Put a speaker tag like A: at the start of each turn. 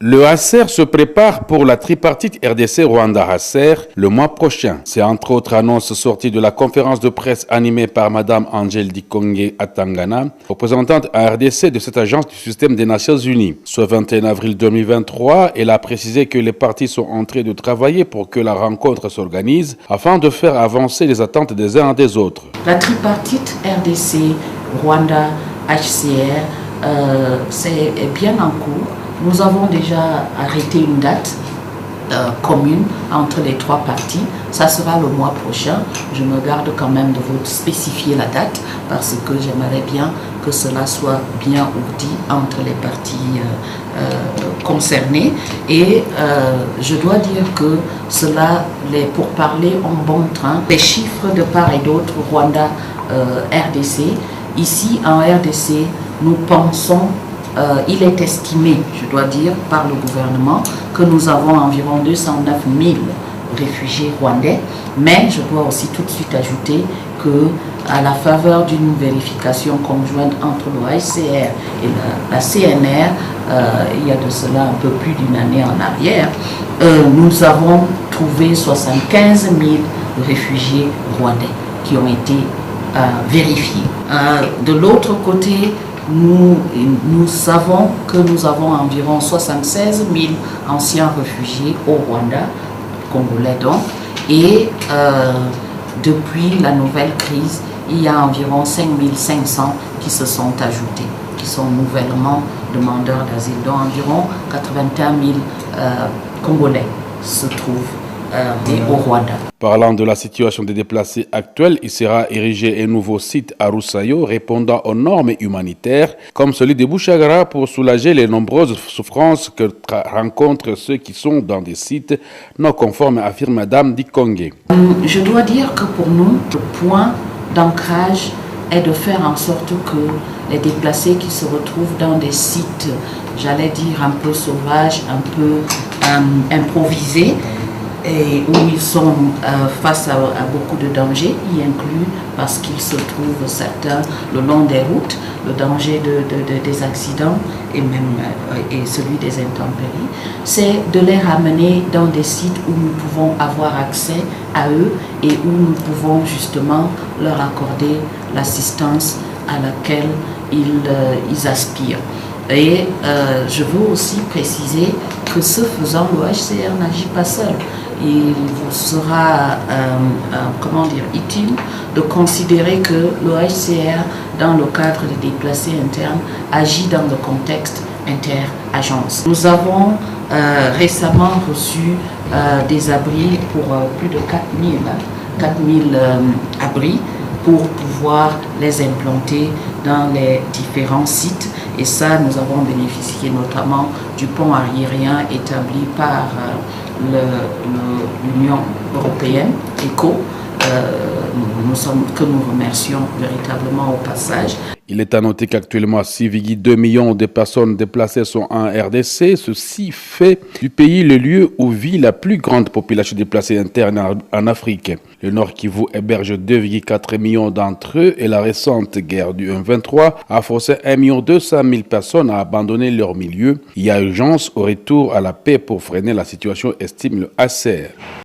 A: Le HCR se prépare pour la tripartite RDC-Rwanda-HCR le mois prochain. C'est entre autres annonces sorties de la conférence de presse animée par Mme Angèle Dikongue Atangana, représentante à RDC de cette agence du système des Nations Unies. Ce 21 avril 2023, elle a précisé que les partis sont en train de travailler pour que la rencontre s'organise afin de faire avancer les attentes des uns et des autres.
B: La tripartite RDC-Rwanda-HCR, c'est bien en cours. Nous avons déjà arrêté une date commune entre les trois parties. Ça sera le mois prochain. Je me garde quand même de vous spécifier la date parce que j'aimerais bien que cela soit bien ourdi entre les parties concernées. Et je dois dire que cela, les pourparlers en bon train. Les chiffres de part et d'autre, Rwanda, RDC. Ici, en RDC, nous pensons il est estimé, je dois dire, par le gouvernement que nous avons environ 209 000 réfugiés rwandais, mais je dois aussi tout de suite ajouter que à la faveur d'une vérification conjointe entre l'OHCR et la CNR, il y a de cela un peu plus d'une année en arrière, nous avons trouvé 75 000 réfugiés rwandais qui ont été vérifiés. De l'autre côté, nous savons que nous avons environ 76 000 anciens réfugiés au Rwanda, congolais donc, et depuis la nouvelle crise, il y a environ 5 500 qui se sont ajoutés, qui sont nouvellement demandeurs d'asile, dont environ 81 000 Congolais se trouvent au Rwanda.
A: Parlant de la situation des déplacés actuelle, il sera érigé un nouveau site à Roussayo répondant aux normes humanitaires, comme celui de Bouchagara, pour soulager les nombreuses souffrances que rencontrent ceux qui sont dans des sites non conformes, affirme Mme Dikongue.
B: Je dois dire que pour nous, le point d'ancrage est de faire en sorte que les déplacés qui se retrouvent dans des sites, j'allais dire un peu sauvages, un peu improvisés, et où ils sont face à beaucoup de dangers, y inclut parce qu'ils se trouvent certains le long des routes, le danger des accidents et même celui des intempéries, c'est de les ramener dans des sites où nous pouvons avoir accès à eux et où nous pouvons justement leur accorder l'assistance à laquelle ils aspirent. Et je veux aussi préciser que ce faisant, l'OHCR n'agit pas seul. Il vous sera utile de considérer que l'OHCR, dans le cadre des déplacés internes, agit dans le contexte inter-agence. Nous avons récemment reçu des abris pour plus de 4000 abris pour pouvoir les implanter dans les différents sites. Et ça, nous avons bénéficié notamment du pont aérien établi par l'Union européenne, ECO, que nous remercions véritablement au passage.
A: Il est à noter qu'actuellement 6,2 millions de personnes déplacées sont en RDC. Ceci fait du pays le lieu où vit la plus grande population déplacée interne en Afrique. Le Nord Kivu héberge 2,4 millions d'entre eux et la récente guerre du M23 a forcé 1 200 000 personnes à abandonner leur milieu. Il y a urgence au retour à la paix pour freiner la situation, estime le HCR.